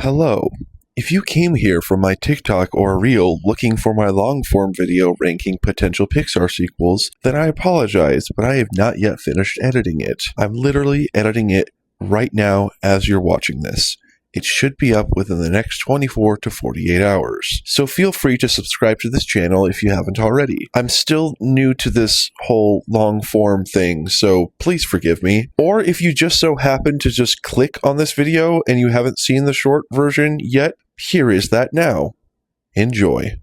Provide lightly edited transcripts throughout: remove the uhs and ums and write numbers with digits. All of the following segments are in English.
Hello. If you came here from my TikTok or Reel looking for my long-form video ranking potential Pixar sequels, then I apologize, but I have not yet finished editing it. I'm literally editing it right now as you're watching this. It should be up within the next 24 to 48 hours. So feel free to subscribe to this channel if you haven't already. I'm still new to this whole long form thing, so please forgive me. Or if you just so happen to just click on this video and you haven't seen the short version yet, here is that now. Enjoy.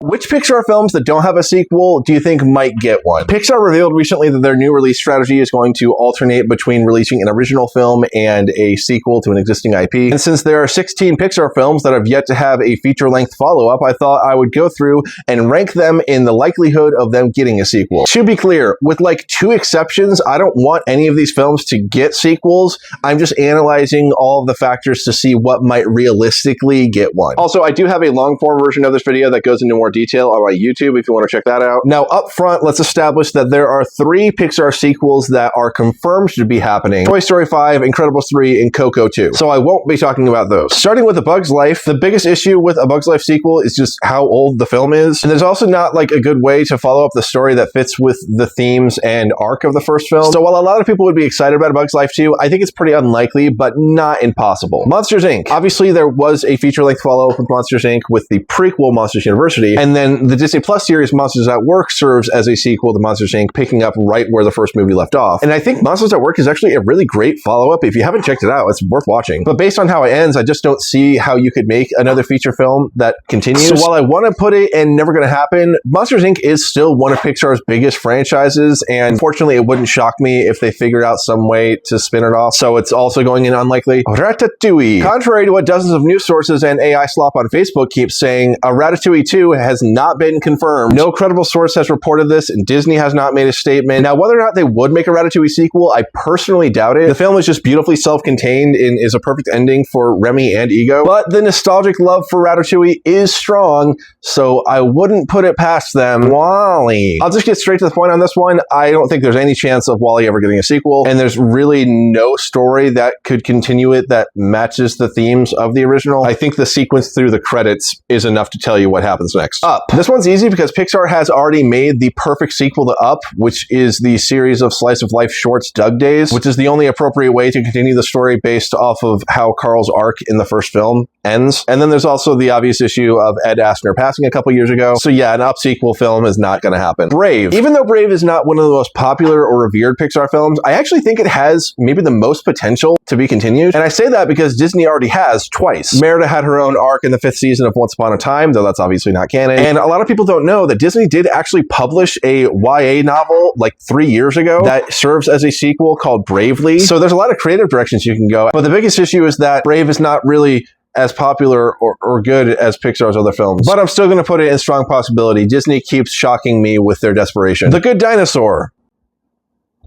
Which Pixar films that don't have a sequel do you think might get one? Pixar revealed recently that their new release strategy is going to alternate between releasing an original film and a sequel to an existing IP. And since there are 16 Pixar films that have yet to have a feature-length follow-up, I thought I would go through and rank them in the likelihood of them getting a sequel. To be clear, with like 2 exceptions, I don't want any of these films to get sequels. I'm just analyzing all of the factors to see what might realistically get one. Also, I do have a long-form version of this video that goes into more detail on my YouTube if you want to check that out. Now, up front, let's establish that there are 3 Pixar sequels that are confirmed to be happening: Toy Story 5, Incredibles 3, and Coco 2. So I won't be talking about those. Starting with A Bug's Life, the biggest issue with A Bug's Life sequel is just how old the film is. And there's also not like a good way to follow up the story that fits with the themes and arc of the first film. So while a lot of people would be excited about A Bug's Life 2, I think it's pretty unlikely, but not impossible. Monsters, Inc. Obviously, there was a feature-length follow-up with Monsters, Inc. with the prequel Monsters University, and then the Disney Plus series Monsters at Work serves as a sequel to Monsters, Inc., picking up right where the first movie left off. And I think Monsters at Work is actually a really great follow-up. If you haven't checked it out, it's worth watching. But based on how it ends, I just don't see how you could make another feature film that continues. So while I want to put it and never going to happen, Monsters, Inc. is still one of Pixar's biggest franchises, and unfortunately, it wouldn't shock me if they figured out some way to spin it off. So it's also going in unlikely. Ratatouille. Contrary to what dozens of news sources and AI slop on Facebook keep saying, a Ratatouille 2 has not been confirmed. No credible source has reported this, and Disney has not made a statement. Now, whether or not they would make a Ratatouille sequel, I personally doubt it. The film is just beautifully self-contained and is a perfect ending for Remy and Ego, but the nostalgic love for Ratatouille is strong, so I wouldn't put it past them. WALL-E. I'll just get straight to the point on this one. I don't think there's any chance of WALL-E ever getting a sequel, and there's really no story that could continue it that matches the themes of the original. I think the sequence through the credits is enough to tell you what happens next. Up. This one's easy because Pixar has already made the perfect sequel to Up, which is the series of slice of life shorts Doug Days, which is the only appropriate way to continue the story based off of how Carl's arc in the first film ends. And then there's also the obvious issue of Ed Asner passing a couple years ago. So yeah, an Up sequel film is not going to happen. Brave. Even though Brave is not one of the most popular or revered Pixar films, I actually think it has maybe the most potential to be continued. And I say that because Disney already has twice. Merida had her own arc in the 5th season of Once Upon a Time, though that's obviously not canon. And a lot of people don't know that Disney did actually publish a YA novel like 3 years ago that serves as a sequel called Bravely. So there's a lot of creative directions you can go. But the biggest issue is that Brave is not really as popular or good as Pixar's other films. But I'm still going to put it in strong possibility. Disney keeps shocking me with their desperation. The Good Dinosaur.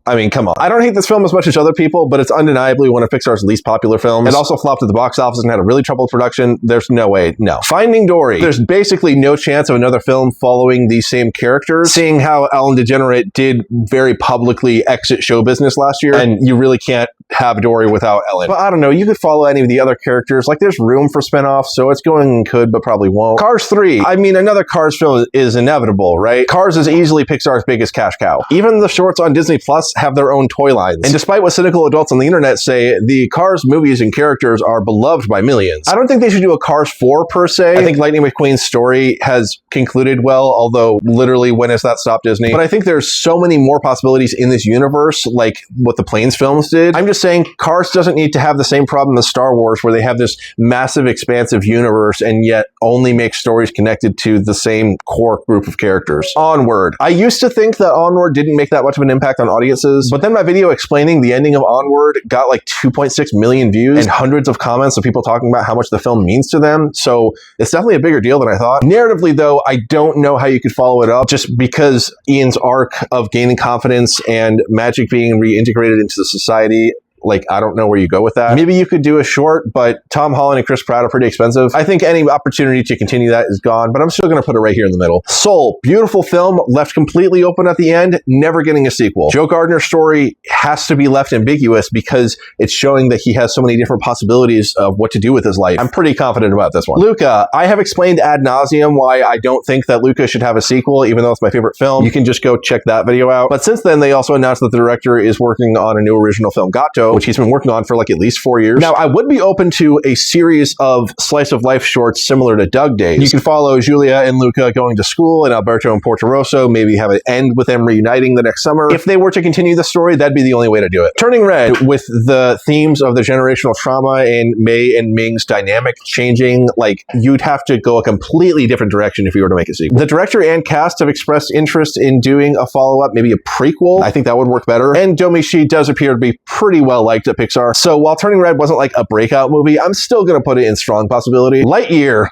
I mean, come on. I don't hate this film as much as other people, but it's undeniably one of Pixar's least popular films. It also flopped at the box office and had a really troubled production. There's no way, no. Finding Dory. There's basically no chance of another film following these same characters, seeing how Ellen DeGeneres did very publicly exit show business last year, and you really can't have Dory without Ellen. But I don't know, you could follow any of the other characters. Like, there's room for spinoffs, so it's going could, but probably won't. Cars 3. I mean, another Cars film is inevitable, right? Cars is easily Pixar's biggest cash cow. Even the shorts on Disney Plus have their own toy lines. And despite what cynical adults on the internet say, the Cars movies and characters are beloved by millions. I don't think they should do a Cars 4 per se. I think Lightning McQueen's story has concluded well, although literally when has that stopped Disney? But I think there's so many more possibilities in this universe, like what the Planes films did. I'm just saying Cars doesn't need to have the same problem as Star Wars, where they have this massive expansive universe and yet only make stories connected to the same core group of characters. Onward. I used to think that Onward didn't make that much of an impact on audiences, but then my video explaining the ending of Onward got like 2.6 million views and hundreds of comments of people talking about how much the film means to them. So it's definitely a bigger deal than I thought. Narratively, though, I don't know how you could follow it up, just because Ian's arc of gaining confidence and magic being reintegrated into the society like, I don't know where you go with that. Maybe you could do a short, but Tom Holland and Chris Pratt are pretty expensive. I think any opportunity to continue that is gone, but I'm still going to put it right here in the middle. Soul, beautiful film, left completely open at the end, never getting a sequel. Joe Gardner's story has to be left ambiguous because it's showing that he has so many different possibilities of what to do with his life. I'm pretty confident about this one. Luca, I have explained ad nauseum why I don't think that Luca should have a sequel, even though it's my favorite film. You can just go check that video out. But since then, they also announced that the director is working on a new original film, Gato, which he's been working on for like at least 4 years. Now, I would be open to a series of slice of life shorts similar to Doug Days. You can follow Julia and Luca going to school and Alberto and Porto Rosso, maybe have it end with them reuniting the next summer. If they were to continue the story, that'd be the only way to do it. Turning Red, with the themes of the generational trauma and Mei and Ming's dynamic changing, like, you'd have to go a completely different direction if you were to make a sequel. The director and cast have expressed interest in doing a follow-up, maybe a prequel. I think that would work better. And Domi Shi does appear to be pretty well liked at Pixar. So while Turning Red wasn't like a breakout movie, I'm still going to put it in strong possibility. Lightyear.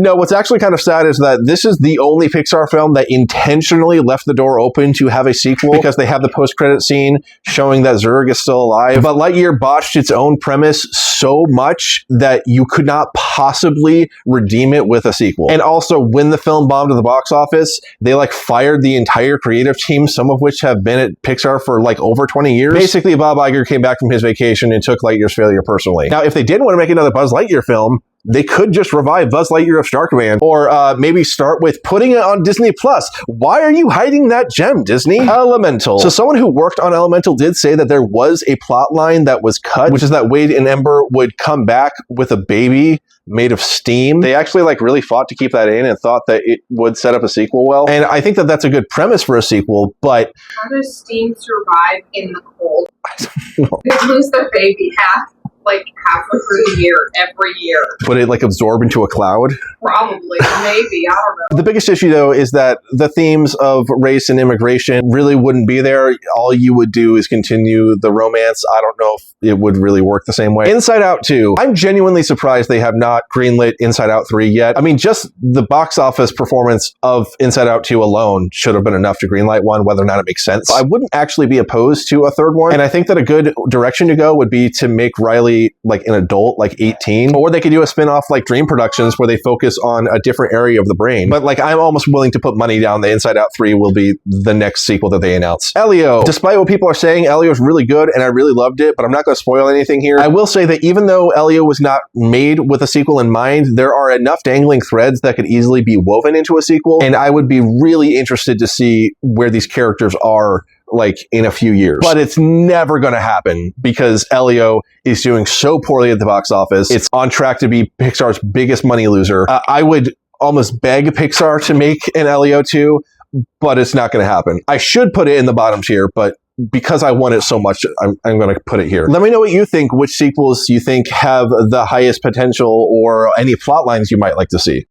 No, what's actually kind of sad is that this is the only Pixar film that intentionally left the door open to have a sequel because they have the post-credit scene showing that Zurg is still alive. But Lightyear botched its own premise so much that you could not possibly redeem it with a sequel. And also, when the film bombed at the box office, they like fired the entire creative team, some of which have been at Pixar for like over 20 years. Basically, Bob Iger came back from his vacation and took Lightyear's failure personally. Now, if they did want to make another Buzz Lightyear film, they could just revive Buzz Lightyear of Star Command, or maybe start with putting it on Disney+. Why are you hiding that gem, Disney? Elemental. So someone who worked on Elemental did say that there was a plot line that was cut, which is that Wade and Ember would come back with a baby made of steam. They actually like really fought to keep that in and thought that it would set up a sequel well. And I think that that's a good premise for a sequel, but how does steam survive in the cold? I don't know. They lose their baby halfway through the year, every year. Would it like absorb into a cloud? Probably, maybe, I don't know. The biggest issue though is that the themes of race and immigration really wouldn't be there. All you would do is continue the romance. I don't know if it would really work the same way. Inside Out 2. I'm genuinely surprised they have not greenlit Inside Out 3 yet. I mean, just the box office performance of Inside Out 2 alone should have been enough to greenlight one, whether or not it makes sense. I wouldn't actually be opposed to a third one. And I think that a good direction to go would be to make Riley like an adult, like 18, or they could do a spin-off like Dream Productions where they focus on a different area of the brain. But like, I'm almost willing to put money down that Inside Out 3 will be the next sequel that they announce. Elio. Despite what people are saying, Elio is really good and I really loved it, but I'm not going to spoil anything here. I will say that even though Elio was not made with a sequel in mind, there are enough dangling threads that could easily be woven into a sequel, and I would be really interested to see where these characters are like in a few years. But it's never going to happen because Elio is doing so poorly at the box office. It's on track to be Pixar's biggest money loser. I would almost beg Pixar to make an Elio 2, but it's not going to happen. I should put it in the bottom tier, but because I want it so much, I'm going to put it here. Let me know what you think, which sequels you think have the highest potential or any plot lines you might like to see.